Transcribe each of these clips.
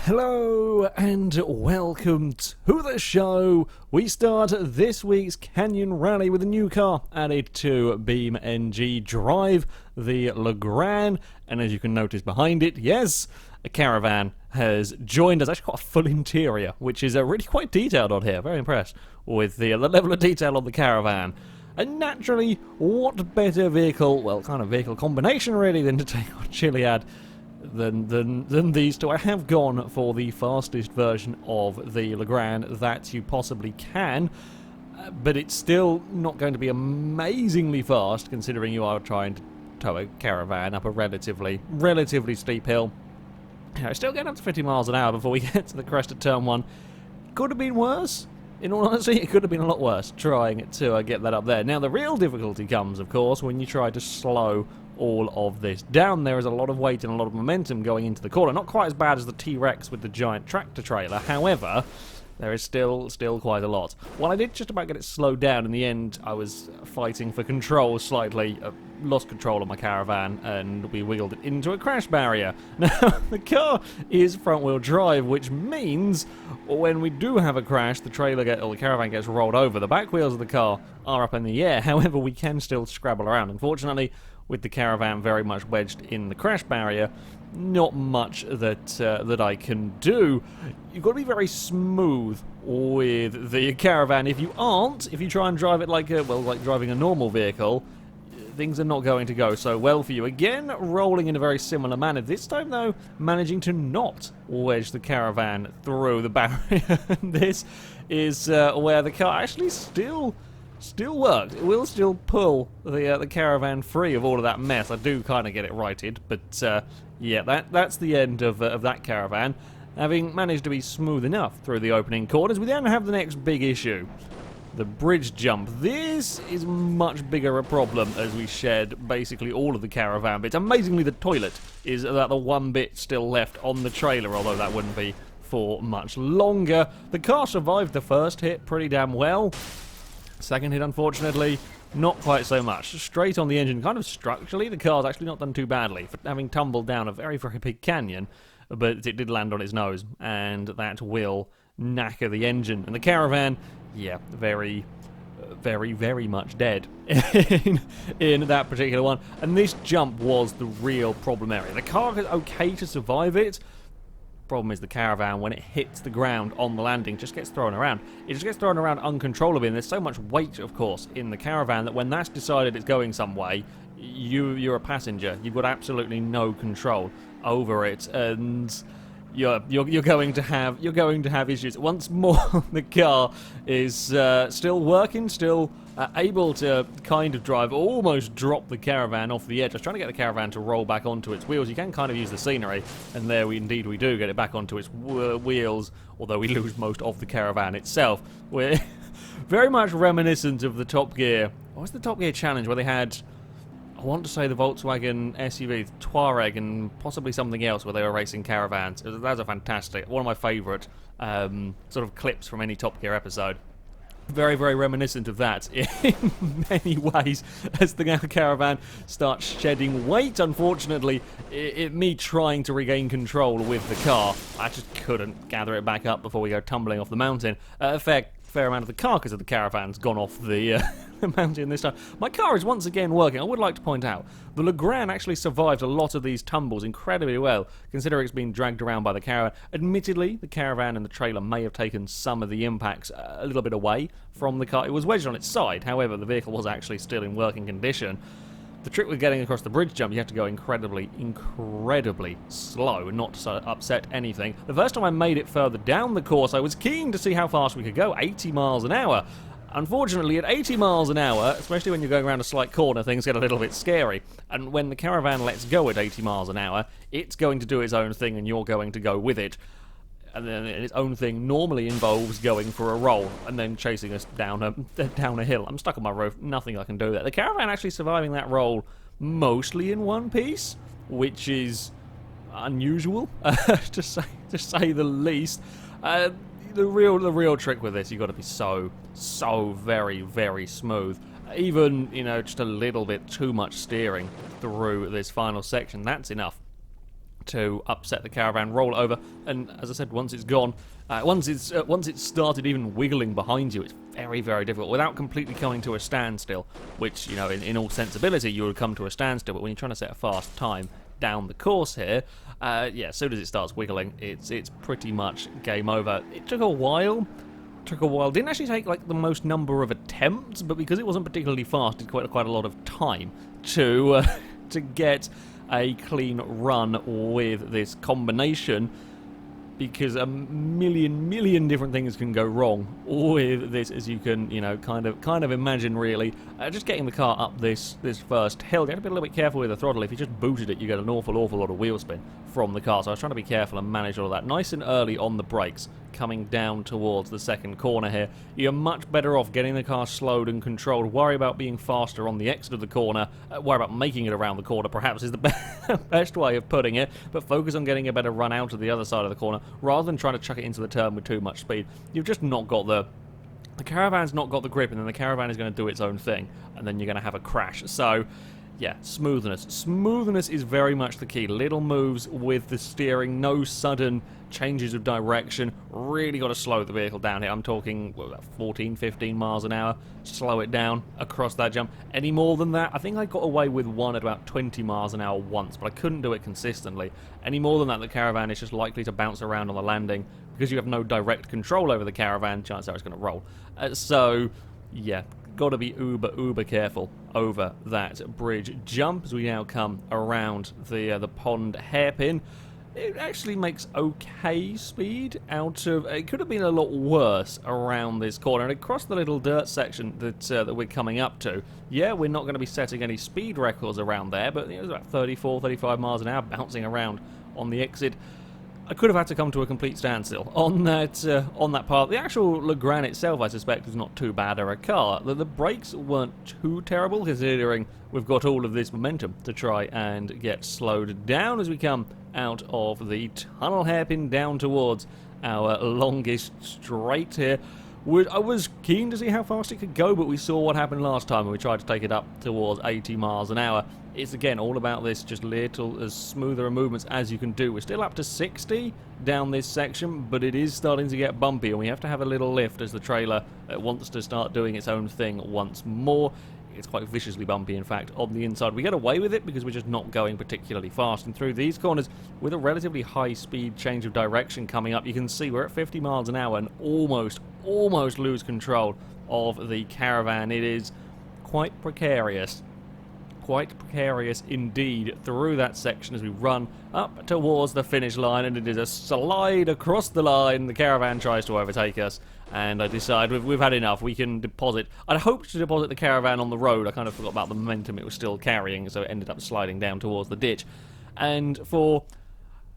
Hello and welcome to the show. We start this week's Canyon Rally with a new car added to BeamNG Drive, the Legrand, and as you can notice behind it, yes, a Caravan has joined us. Actually got a full interior, which is really quite detailed on here. Very impressed with the level of detail on the Caravan. And naturally, what better vehicle, well, kind of vehicle combination really, than to take on Chiliad than these two. I have gone for the fastest version of the Legrand that you possibly can, but it's still not going to be amazingly fast considering you are trying to tow a Caravan up a relatively steep hill. Still getting up to 50 miles an hour before we get to the crest of turn 1. Could have been worse. In all honesty, it could have been a lot worse trying to get that up there. Now, the real difficulty comes, of course, when you try to slow all of this down. There is a lot of weight and a lot of momentum going into the corner. Not quite as bad as the T-Rex with the giant tractor trailer. However, there is still quite a lot. While I did just about get it slowed down, in the end I was fighting for control slightly, lost control of my Caravan, and we wheeled it into a crash barrier. Now, the car is front-wheel drive, which means when we do have a crash, the Caravan gets rolled over. The back wheels of the car are up in the air. However, we can still scrabble around. Unfortunately, with the Caravan very much wedged in the crash barrier, not much that I can do. You've got to be very smooth with the Caravan. If you try and drive it like driving a normal vehicle, things are not going to go so well for you. Again, rolling in a very similar manner. This time, though, managing to not wedge the Caravan through the barrier. This is where the car actually still works. It will still pull the Caravan free of all of that mess. I do kind of get it righted, but yeah, that's the end of that Caravan. Having managed to be smooth enough through the opening corners, we then have the next big issue. The bridge jump. This is much bigger a problem as we shed basically all of the Caravan bits. Amazingly, the toilet is the one bit still left on the trailer, although that wouldn't be for much longer. The car survived the first hit pretty damn well. Second hit, unfortunately, not quite so much. Straight on the engine, kind of structurally, the car's actually not done too badly for having tumbled down a very, very big canyon, but it did land on its nose, and that will knacker the engine. And the Caravan, yeah, very much dead in that particular one. And this jump was the real problem area. The car is okay to survive it. Problem is the Caravan, when it hits the ground on the landing, just gets thrown around. It just gets thrown around uncontrollably, and there's so much weight, of course, in the Caravan that when that's decided it's going some way, you're a passenger. You've got absolutely no control over it, and you're going to have issues. Once more, the car is still working, still able to kind of drive, almost drop the Caravan off the edge. I was trying to get the Caravan to roll back onto its wheels. You can kind of use the scenery, and there we do get it back onto its wheels, although we lose most of the Caravan itself. We're very much reminiscent of the Top Gear. What was the Top Gear challenge where they had, I want to say, the Volkswagen SUV, the Touareg, and possibly something else where they were racing Caravans. That was a fantastic, one of my favourite sort of clips from any Top Gear episode. Very, very reminiscent of that in many ways as the Caravan starts shedding weight. Unfortunately, me trying to regain control with the car, I just couldn't gather it back up before we go tumbling off the mountain. A fair amount of the carcass of the Caravan's gone off the mountain this time. My car is once again working. I would like to point out, the Legrand actually survived a lot of these tumbles incredibly well, considering it's been dragged around by the Caravan. Admittedly, the Caravan and the trailer may have taken some of the impacts a little bit away from the car. It was wedged on its side, however, the vehicle was actually still in working condition. The trick with getting across the bridge jump, you have to go incredibly slow, not to upset anything. The first time I made it further down the course, I was keen to see how fast we could go, 80 miles an hour. Unfortunately, at 80 miles an hour, especially when you're going around a slight corner, things get a little bit scary. And when the Caravan lets go at 80 miles an hour, it's going to do its own thing and you're going to go with it. And then its own thing normally involves going for a roll and then chasing us down a hill. I'm stuck on my roof, nothing I can do there. The Caravan actually surviving that roll mostly in one piece, which is unusual, to say the least. The real trick with this, you've got to be so very, very smooth. Even, just a little bit too much steering through this final section, that's enough to upset the Caravan, roll it over, and as I said, once it's gone, once it's started even wiggling behind you, it's very, very difficult without completely coming to a standstill, which, you know, in all sensibility, you would come to a standstill, but when you're trying to set a fast time down the course here, yeah, as soon as it starts wiggling, it's pretty much game over. It took a while. Didn't actually take like the most number of attempts, but because it wasn't particularly fast, it took quite a lot of time to to get a clean run with this combination, because a million different things can go wrong with this, as you can, you know, kind of imagine, really. Just getting the car up this first hill, you have to be a little bit careful with the throttle. If you just booted it, you get an awful lot of wheel spin from the car, so I was trying to be careful and manage all of that. Nice and early on the brakes, coming down towards the second corner here. You're much better off getting the car slowed and controlled. Worry about being faster on the exit of the corner. Worry about making it around the corner, perhaps, is the best way of putting it, but focus on getting a better run out of the other side of the corner, rather than trying to chuck it into the turn with too much speed. You've just not got the Caravan's not got the grip, and then the Caravan is going to do its own thing, and then you're going to have a crash. So, yeah, smoothness. Smoothness is very much the key. Little moves with the steering, no sudden changes of direction. Really got to slow the vehicle down here. I'm talking, what, about 14, 15 miles an hour. Slow it down across that jump. Any more than that, I think I got away with one at about 20 miles an hour once, but I couldn't do it consistently. Any more than that, the Caravan is just likely to bounce around on the landing. Because you have no direct control over the Caravan, chances are it's going to roll. So, yeah, got to be uber careful over that bridge jump as we now come around the pond hairpin. It actually makes okay speed out of... It could have been a lot worse around this corner. And across the little dirt section that we're coming up to, yeah, we're not going to be setting any speed records around there, but it was about 34, 35 miles an hour bouncing around on the exit. I could have had to come to a complete standstill on that part. The actual Legrand itself, I suspect, is not too bad of a car. The brakes weren't too terrible, considering we've got all of this momentum to try and get slowed down as we come out of the tunnel hairpin down towards our longest straight here. I was keen to see how fast it could go, but we saw what happened last time when we tried to take it up towards 80 miles an hour. It's, again, all about this, just little, as smoother movements as you can do. We're still up to 60 down this section, but it is starting to get bumpy, and we have to have a little lift as the trailer wants to start doing its own thing once more. It's quite viciously bumpy, in fact, on the inside. We get away with it because we're just not going particularly fast. And through these corners, with a relatively high-speed change of direction coming up, you can see we're at 50 miles an hour and almost lose control of the Caravan. It is quite precarious. Quite precarious indeed through that section as we run up towards the finish line, and it is a slide across the line. The Caravan tries to overtake us, and I decide we've had enough. We can deposit. I'd hoped to deposit the Caravan on the road. I kind of forgot about the momentum it was still carrying, so it ended up sliding down towards the ditch. And for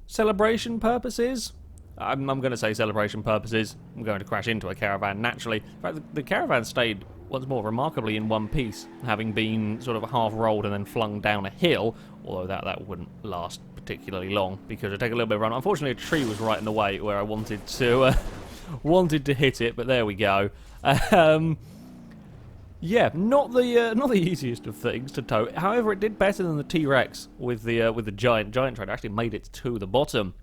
celebration purposes, I'm going to say celebration purposes, I'm going to crash into a Caravan naturally. In fact, the Caravan stayed once more remarkably in one piece, having been sort of half rolled and then flung down a hill, although that wouldn't last particularly long because it'd take a little bit of run. Unfortunately, a tree was right in the way where I wanted to hit it, but there we go. Yeah, not the easiest of things to tow. However, it did better than the T-Rex with the giant trailer. Actually made it to the bottom.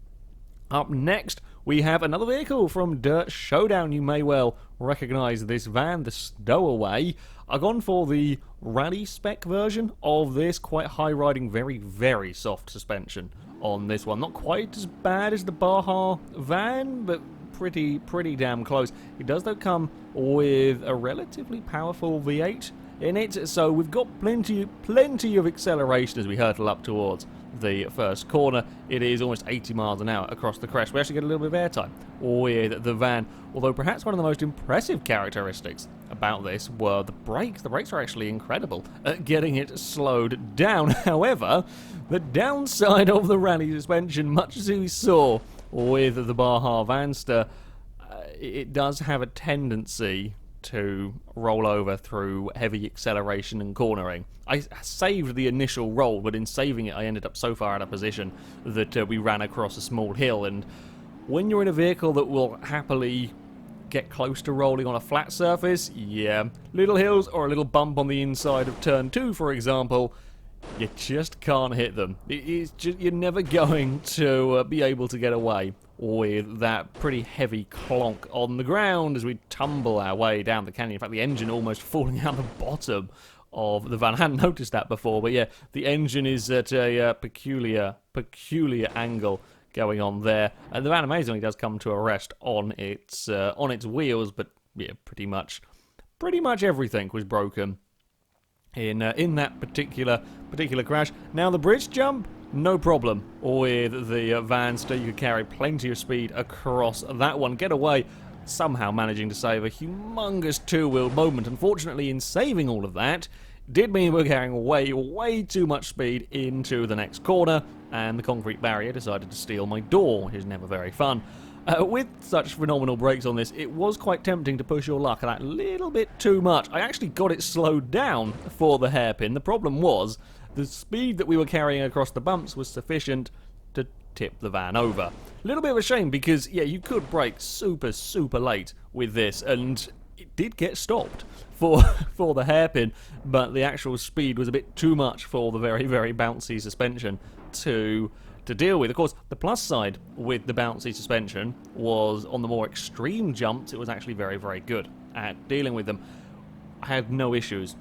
Up next, we have another vehicle from Dirt Showdown. You may well recognise this van, the Stowaway. I've gone for the rally spec version of this, quite high-riding, very soft suspension on this one. Not quite as bad as the Baja van, but pretty damn close. It does, though, come with a relatively powerful V8 in it, so we've got plenty of acceleration as we hurtle up towards the first corner. It is almost 80 miles an hour across the crest. We actually get a little bit of airtime with the van, although perhaps one of the most impressive characteristics about this were the brakes. The brakes are actually incredible at getting it slowed down. However, the downside of the rally suspension, much as we saw with the Baja Vanster, it does have a tendency to roll over through heavy acceleration and cornering. I saved the initial roll, but in saving it I ended up so far out of position that we ran across a small hill, and when you're in a vehicle that will happily get close to rolling on a flat surface, yeah, little hills or a little bump on the inside of turn 2, for example, You just can't hit them. It's just, you're never going to be able to get away with that pretty heavy clonk on the ground as we tumble our way down the canyon. In fact, the engine almost falling out the bottom of the van. I hadn't noticed that before, but yeah, the engine is at a peculiar angle going on there, and the van amazingly does come to a rest on its wheels. But yeah, pretty much everything was broken in that particular crash. Now the bridge jump, no problem with the Vanster. You could carry plenty of speed across that one, get away, somehow managing to save a humongous two-wheel moment. Unfortunately, in saving all of that, did mean we were carrying way too much speed into the next corner, and the concrete barrier decided to steal my door, which is never very fun. With such phenomenal brakes on this, it was quite tempting to push your luck that little bit too much. I actually got it slowed down for the hairpin. The problem was the speed that we were carrying across the bumps was sufficient to tip the van over. A little bit of a shame because, yeah, you could brake super late with this, and it did get stopped for the hairpin, but the actual speed was a bit too much for the very bouncy suspension to deal with. Of course, the plus side with the bouncy suspension was on the more extreme jumps, it was actually very good at dealing with them. I had no issues.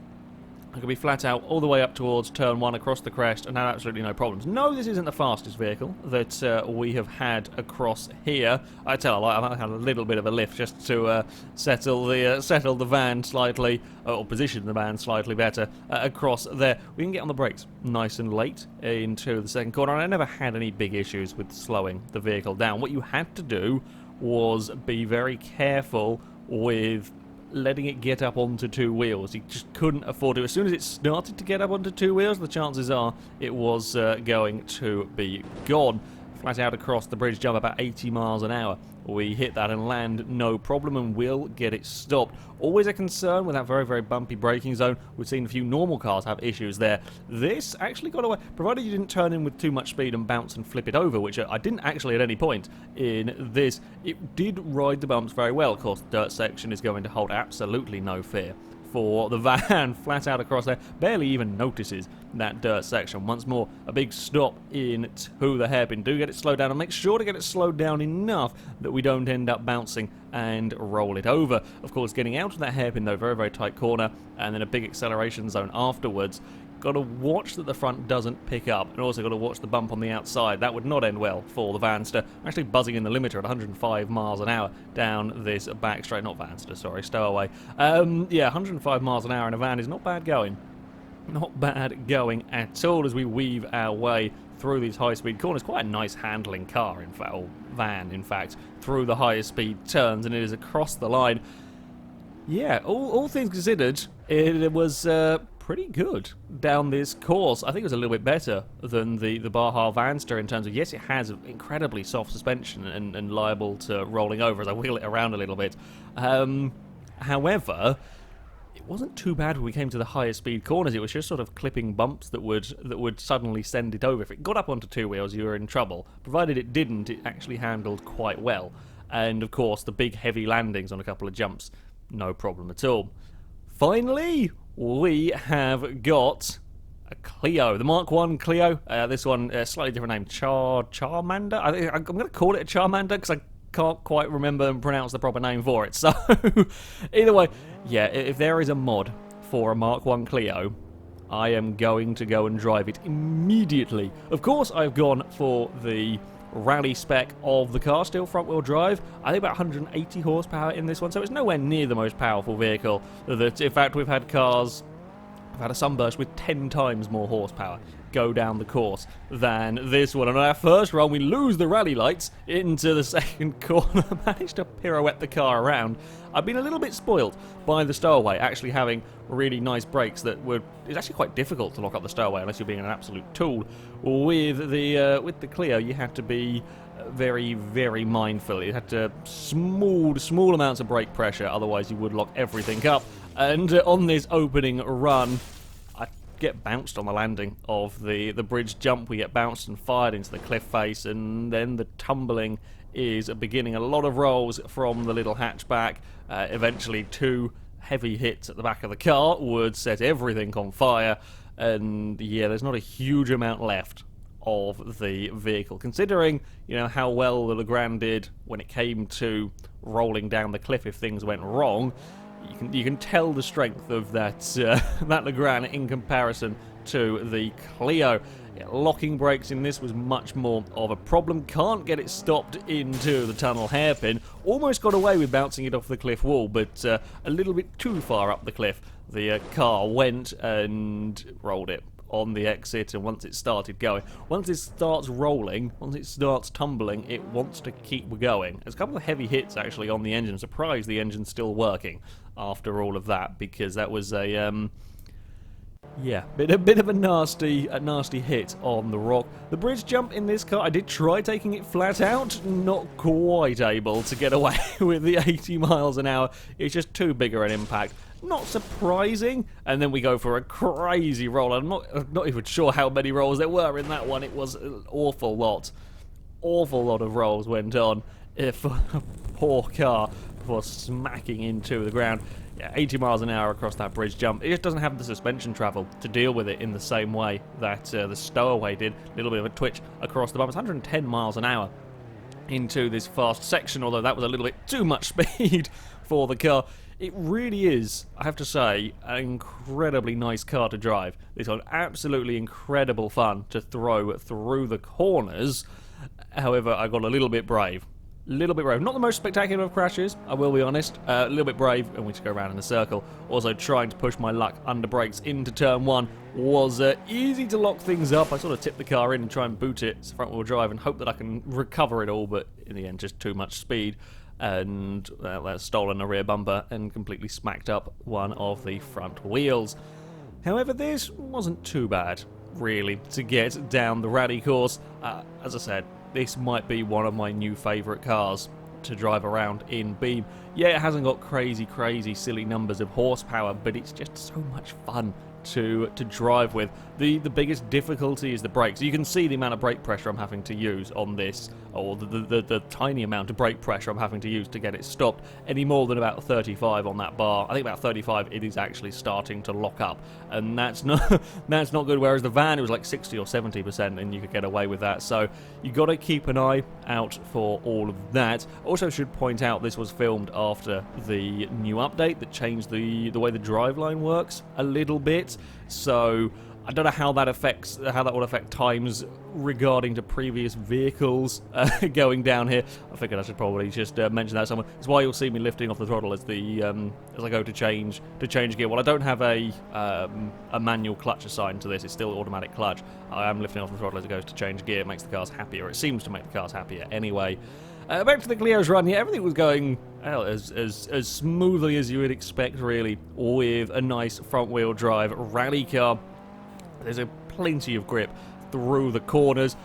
I could be flat out all the way up towards turn 1 across the crest and had absolutely no problems. No, this isn't the fastest vehicle that we have had across here. I tell you, I had a little bit of a lift just to settle the van slightly, or position the van slightly better across there. We can get on the brakes nice and late into the second corner, and I never had any big issues with slowing the vehicle down. What you had to do was be very careful with letting it get up onto two wheels. You just couldn't afford to. As soon as it started to get up onto two wheels, the chances are it was going to be gone. Flat out across the bridge jump about 80 miles an hour. We hit that and land no problem, and will get it stopped. Always a concern with that very bumpy braking zone. We've seen a few normal cars have issues there. This actually got away, provided you didn't turn in with too much speed and bounce and flip it over, which I didn't actually at any point in this. It did ride the bumps very well. Of course, the dirt section is going to hold absolutely no fear for the van. Flat out across there, barely even notices that dirt section. Once more, a big stop into the hairpin. Do get it slowed down, and make sure to get it slowed down enough that we don't end up bouncing and roll it over. Of course, getting out of that hairpin though, very tight corner, and then a big acceleration zone afterwards. Got to watch that the front doesn't pick up, and also got to watch the bump on the outside. That would not end well for the Vanster. I'm actually buzzing in the limiter at 105 miles an hour down this back straight. Not Vanster, sorry, stowaway. Yeah, 105 miles an hour in a van is not bad going. Not bad going at all as we weave our way through these high-speed corners. Quite a nice handling car, in fact, or van, in fact, through the highest speed turns, and it is across the line. Yeah, all things considered, it was pretty good down this course. I think it was a little bit better than the Baja Vanster in terms of, yes, it has incredibly soft suspension and liable to rolling over as I wheel it around a little bit. However, it wasn't too bad when we came to the higher speed corners. It was just sort of clipping bumps that would suddenly send it over. If it got up onto two wheels, you were in trouble. Provided it didn't, it actually handled quite well. And of course, the big heavy landings on a couple of jumps, no problem at all. Finally, we have got a Clio, the Mark 1 Clio. This one, slightly different name, Charmander. I'm going to call it a Charmander because I can't quite remember and pronounce the proper name for it. So, either way, yeah, if there is a mod for a Mark 1 Clio, I am going to go and drive it immediately. Of course, I've gone for the rally spec of the car, still front-wheel drive. I think about 180 horsepower in this one, so it's nowhere near the most powerful vehicle. That, in fact, we've had cars, we've had a Sunburst with 10 times more horsepower go down the course than this one. And on our first run, we lose the rally lights into the second corner. Managed to pirouette the car around. I've been a little bit spoiled by the stowaway, actually having really nice brakes that would... It's actually quite difficult to lock up the stowaway unless you're being an absolute tool. With the Clio, you have to be very mindful. You had to small amounts of brake pressure, otherwise you would lock everything up. And on this opening run, get bounced on the landing of the bridge jump. We get bounced and fired into the cliff face, and then the tumbling is beginning. A lot of rolls from the little hatchback. Eventually, two heavy hits at the back of the car would set everything on fire, and yeah, there's not a huge amount left of the vehicle, considering, you know, how well the Legrand did when it came to rolling down the cliff if things went wrong. You can tell the strength of that that Legrand in comparison to the Clio. Yeah, locking brakes in this was much more of a problem. Can't get it stopped into the tunnel hairpin. Almost got away with bouncing it off the cliff wall, but a little bit too far up the cliff. The car went and rolled it on the exit, and once it started going, once it starts rolling, once it starts tumbling, it wants to keep going. There's a couple of heavy hits actually on the engine. I'm surprised the engine's still working after all of that, because that was a yeah, a bit of a nasty hit on the rock. The bridge jump in this car, I did try taking it flat out, not quite able to get away with the 80 miles an hour. It's just too big of an impact. Not surprising, and then we go for a crazy roll. I'm not even sure how many rolls there were in that one. It was an awful lot of rolls went on for a poor car before smacking into the ground. Yeah, 80 miles an hour across that bridge jump. It just doesn't have the suspension travel to deal with it in the same way that the Stowaway did. A little bit of a twitch across the bump. It's 110 miles an hour into this fast section, although that was a little bit too much speed for the car. It really is, I have to say, an incredibly nice car to drive. It's got absolutely incredible fun to throw through the corners. However, I got a little bit brave. Not the most spectacular of crashes, I will be honest. A little bit brave, and we just go around in a circle. Also, trying to push my luck under brakes into turn one was easy to lock things up. I sort of tip the car in and try and boot it front-wheel drive and hope that I can recover it all, but in the end, just too much speed. And that's stolen a rear bumper and completely smacked up one of the front wheels. However, this wasn't too bad, really, to get down the rally course. As I said, this might be one of my new favourite cars to drive around in Beam. Yeah, it hasn't got crazy, silly numbers of horsepower, but it's just so much fun to drive with. The biggest difficulty is the brakes. You can see the amount of brake pressure I'm having to use on this, or the tiny amount of brake pressure I'm having to use to get it stopped. Any more than about 35 on that bar, I think about 35, it is actually starting to lock up, and that's not good. Whereas the van, it was like 60 or 70%, and you could get away with that. So you got to keep an eye out for all of that. Also, should point out this was filmed after the new update that changed the way the driveline works a little bit. So I don't know how that will affect times regarding to previous vehicles going down here. I figured I should probably just mention that somewhere. It's why you'll see me lifting off the throttle as I go to change gear. Well, I don't have a manual clutch assigned to this. It's still automatic clutch. I am lifting off the throttle as it goes to change gear. It makes the cars happier. It seems to make the cars happier anyway. Back to the Clio's run here. Everything was going as smoothly as you would expect, really, with a nice front-wheel drive rally car. There's plenty of grip through the corners.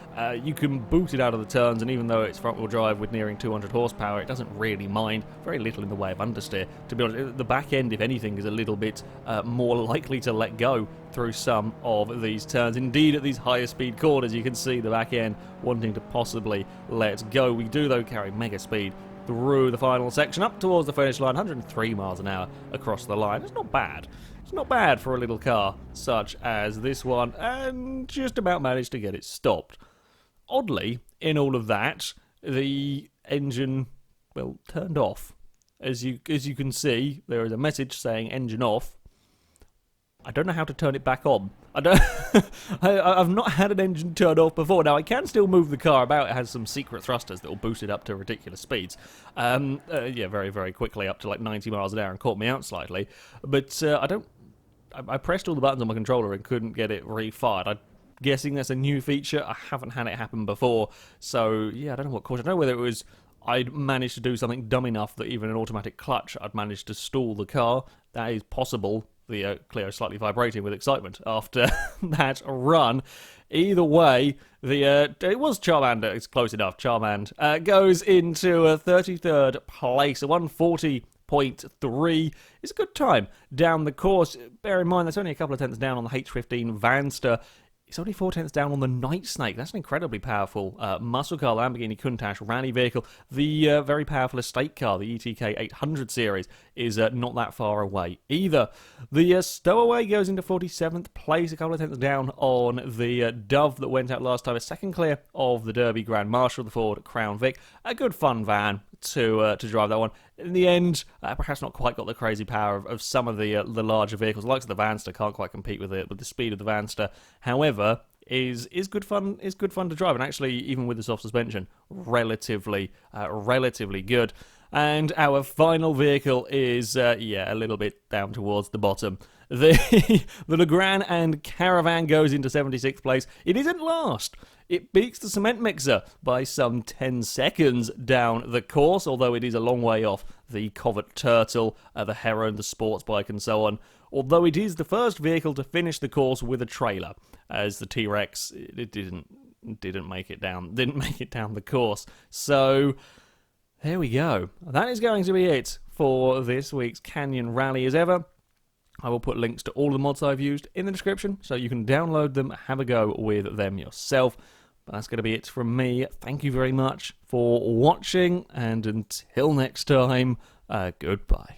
You can boot it out of the turns, and even though it's front-wheel drive with nearing 200 horsepower, it doesn't really mind. Very little in the way of understeer. To be honest, the back end, if anything, is a little bit more likely to let go through some of these turns. Indeed, at these higher speed corners, you can see the back end wanting to possibly let go. We do, though, carry mega speed through the final section up towards the finish line. 103 miles an hour across the line. It's not bad. It's not bad for a little car such as this one, and just about managed to get it stopped. Oddly, in all of that, the engine, well, turned off. As you can see, there is a message saying engine off. I don't know how to turn it back on. I've not had an engine turn off before. Now, I can still move the car about. It has some secret thrusters that will boost it up to ridiculous speeds. Yeah, very quickly up to like 90 miles an hour and caught me out slightly. But I pressed all the buttons on my controller and couldn't get it refired. I'm guessing that's a new feature. I haven't had it happen before. So, yeah, I don't know what caused it. I don't know whether it was I'd managed to do something dumb enough that even an automatic clutch, I'd managed to stall the car. That is possible. The Clio slightly vibrating with excitement after that run. Either way, it was Charmander. It's close enough. Charmander goes into a 33rd place, a 140.3. It's a good time down the course. Bear in mind, that's only a couple of tenths down on the H15 Vanster. It's only 4/10 down on the Night Snake. That's an incredibly powerful muscle car, Lamborghini Countach rally vehicle. The very powerful estate car, the ETK 800 series, is not that far away either. The Stowaway goes into 47th place, a couple of tenths down on the Dove that went out last time. A second clear of the Derby Grand Marshal, the Ford Crown Vic. A good fun van to drive that one. In the end, perhaps not quite got the crazy power of some of the larger vehicles. The likes of the Vanster can't quite compete with the speed of the Vanster. However, is good fun to drive, and actually, even with the soft suspension, relatively good. And our final vehicle is a little bit down towards the bottom. The Legrand and Caravan goes into 76th place. It isn't last. It beats the cement mixer by some 10 seconds down the course, although it is a long way off the Covert Turtle, the Heron, the Sports Bike, and so on. Although it is the first vehicle to finish the course with a trailer, as the T-Rex it didn't make it down the course. So there we go. That is going to be it for this week's Canyon Rally. As ever, I will put links to all the mods I've used in the description, so you can download them, have a go with them yourself. But that's going to be it from me. Thank you very much for watching, and until next time, goodbye.